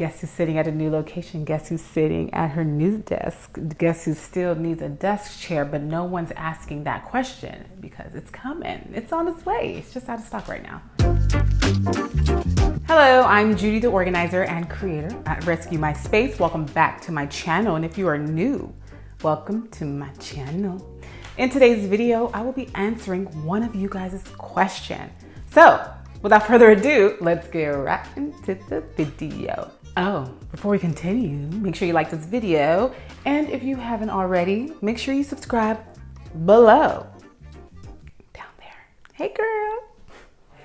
Guess who's sitting at a new location? Guess who's sitting at her new desk? Guess who still needs a desk chair, but no one's asking that question because it's coming. It's on its way. It's just out of stock right now. Hello, I'm Judi the Organizer and creator at Rescue My Space. Welcome back to my channel. And if you are new, welcome to my channel. In today's video, I will be answering one of you guys' question. So without further ado, let's get right into the video. Oh, before we continue, make sure you like this video. And if you haven't already, make sure you subscribe below. Down there. Hey girl.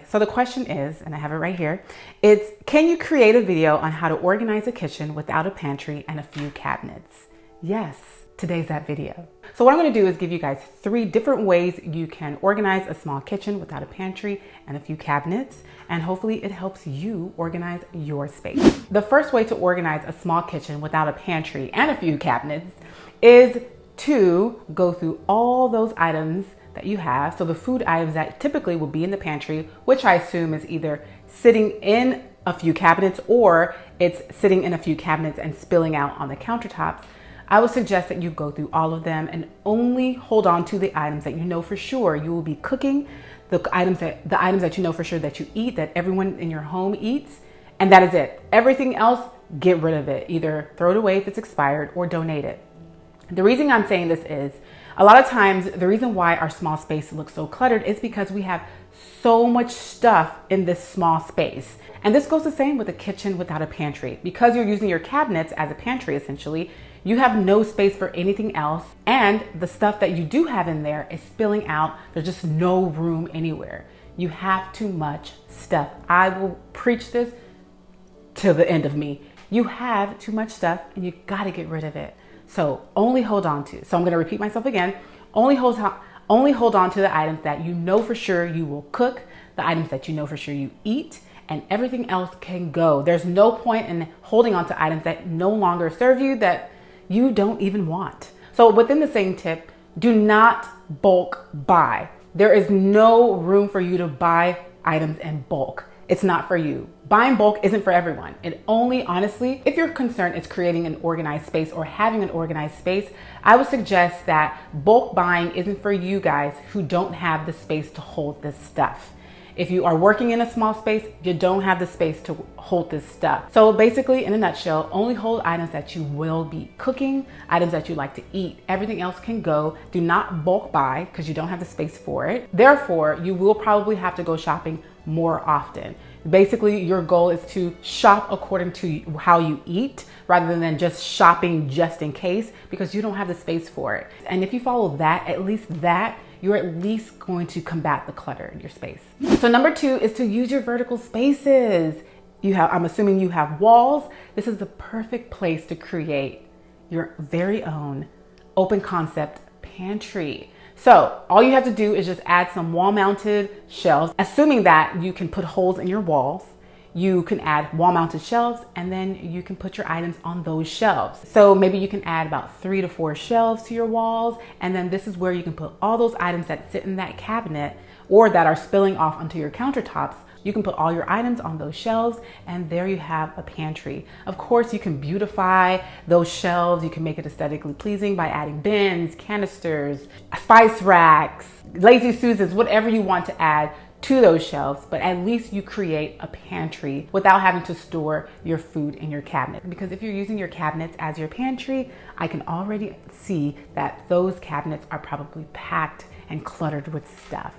So the question is, and I have it right here, it's can you create a video on how to organize a kitchen without a pantry and a few cabinets? Yes, today's that video. So what I'm gonna do is give you guys 3 different ways you can organize a small kitchen without a pantry and a few cabinets, and hopefully it helps you organize your space. The first way to organize a small kitchen without a pantry and a few cabinets is to go through all those items that you have. So the food items that typically will be in the pantry, which I assume is either sitting in a few cabinets or it's sitting in a few cabinets and spilling out on the countertops. I would suggest that you go through all of them and only hold on to the items that you know for sure you will be cooking, the items that you know for sure that you eat, that everyone in your home eats, and that is it. Everything else, get rid of it. Either throw it away if it's expired or donate it. The reason I'm saying this is a lot of times the reason why our small space looks so cluttered is because we have so much stuff in this small space. And this goes the same with a kitchen without a pantry. Because you're using your cabinets as a pantry, essentially, you have no space for anything else. And the stuff that you do have in there is spilling out. There's just no room anywhere. You have too much stuff. I will preach this till the end of me. You have too much stuff and you gotta get rid of it. So only hold on to. So I'm gonna repeat myself again. Only hold on to the items that you know for sure you will cook, the items that you know for sure you eat, and everything else can go. There's no point in holding on to items that no longer serve you, that you don't even want. So within the same tip, do not bulk buy. There is no room for you to buy items in bulk. It's not for you. Buying bulk isn't for everyone. It only, honestly, if your concern is creating an organized space or having an organized space, I would suggest that bulk buying isn't for you guys who don't have the space to hold this stuff. If you are working in a small space, you don't have the space to hold this stuff. So basically, in a nutshell, only hold items that you will be cooking, items that you like to eat. Everything else can go. Do not bulk buy because you don't have the space for it. Therefore, you will probably have to go shopping more often. Basically, your goal is to shop according to how you eat rather than just shopping just in case, because you don't have the space for it. And if you follow that, you're at least going to combat the clutter in your space. So number 2 is to use your vertical spaces. I'm assuming you have walls. This is the perfect place to create your very own open concept pantry. So all you have to do is just add some wall mounted shelves, assuming that you can put holes in your walls. You can add wall mounted shelves and then you can put your items on those shelves. So maybe you can add about 3 to 4 shelves to your walls. And then this is where you can put all those items that sit in that cabinet or that are spilling off onto your countertops. You can put all your items on those shelves and there you have a pantry. Of course, you can beautify those shelves. You can make it aesthetically pleasing by adding bins, canisters, spice racks, lazy Susans, whatever you want to add to those shelves, but at least you create a pantry without having to store your food in your cabinet. Because if you're using your cabinets as your pantry, I can already see that those cabinets are probably packed and cluttered with stuff.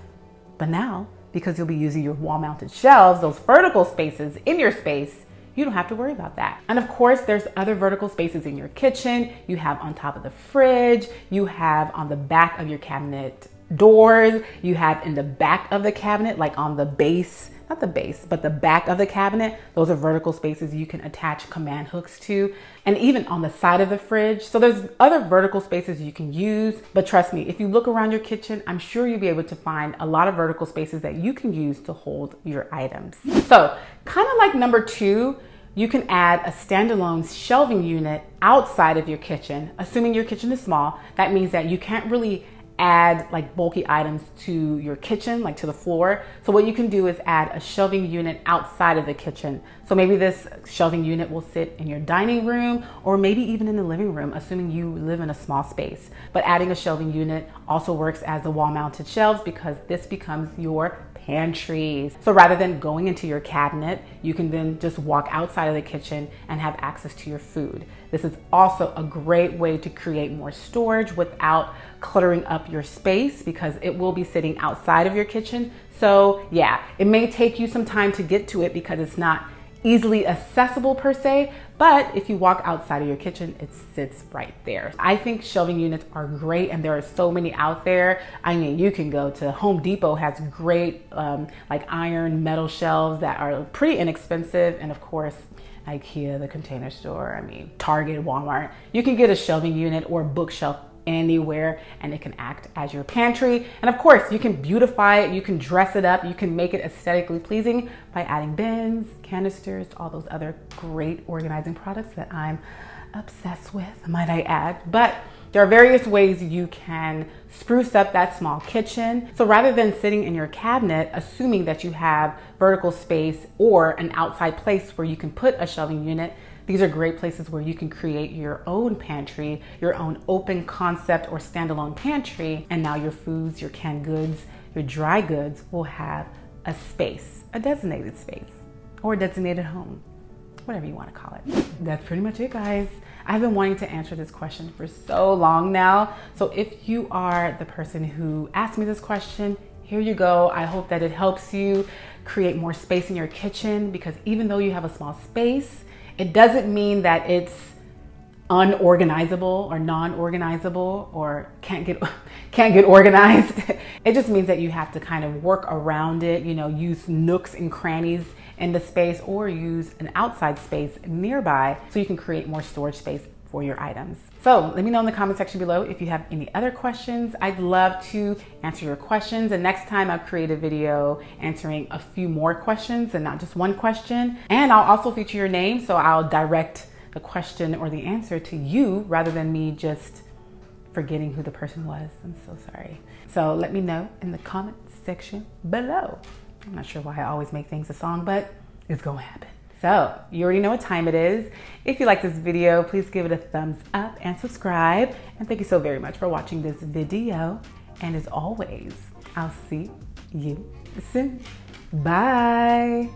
But now, because you'll be using your wall-mounted shelves, those vertical spaces in your space, you don't have to worry about that. And of course, there's other vertical spaces in your kitchen. You have on top of the fridge, you have on the back of your cabinet doors, you have in the back of the cabinet, like on the base, not the base, but the back of the cabinet. Those are vertical spaces you can attach command hooks to, and even on the side of the fridge. So there's other vertical spaces you can use, but trust me, if you look around your kitchen, I'm sure you'll be able to find a lot of vertical spaces that you can use to hold your items. So kind of like number 2, you can add a standalone shelving unit outside of your kitchen. Assuming your kitchen is small, that means that you can't really add like bulky items to your kitchen, like to the floor. So what you can do is add a shelving unit outside of the kitchen. So maybe this shelving unit will sit in your dining room or maybe even in the living room, assuming you live in a small space. But adding a shelving unit also works as the wall mounted shelves because this becomes your pantries. So rather than going into your cabinet, you can then just walk outside of the kitchen and have access to your food. This is also a great way to create more storage without cluttering up your space because it will be sitting outside of your kitchen. So yeah, it may take you some time to get to it because it's not easily accessible per se, but if you walk outside of your kitchen, it sits right there. I think shelving units are great and there are so many out there. I mean, you can go to Home Depot, has great like iron metal shelves that are pretty inexpensive, and of course, IKEA, the Container Store, I mean, Target, Walmart. You can get a shelving unit or bookshelf anywhere and it can act as your pantry. And of course, you can beautify it, you can dress it up, you can make it aesthetically pleasing by adding bins, canisters, all those other great organizing products that I'm obsessed with, might I add. But there are various ways you can spruce up that small kitchen. So rather than sitting in your cabinet, assuming that you have vertical space or an outside place where you can put a shelving unit, these are great places where you can create your own pantry, your own open concept or standalone pantry. And now your foods, your canned goods, your dry goods will have a space, a designated space or a designated home, whatever you want to call it. That's pretty much it, guys. I've been wanting to answer this question for so long now. So if you are the person who asked me this question, here you go. I hope that it helps you create more space in your kitchen because even though you have a small space, it doesn't mean that it's unorganizable or non-organizable or can't get organized. It just means that you have to kind of work around it, you know, use nooks and crannies in the space or use an outside space nearby so you can create more storage space for your items. So let me know in the comment section below if you have any other questions. I'd love to answer your questions. And next time I'll create a video answering a few more questions and not just one question. And I'll also feature your name. So I'll direct the question or the answer to you rather than me just forgetting who the person was. I'm so sorry. So let me know in the comment section below. I'm not sure why I always make things a song, but it's gonna happen. So you already know what time it is. If you like this video, please give it a thumbs up and subscribe. And thank you so very much for watching this video. And as always, I'll see you soon. Bye.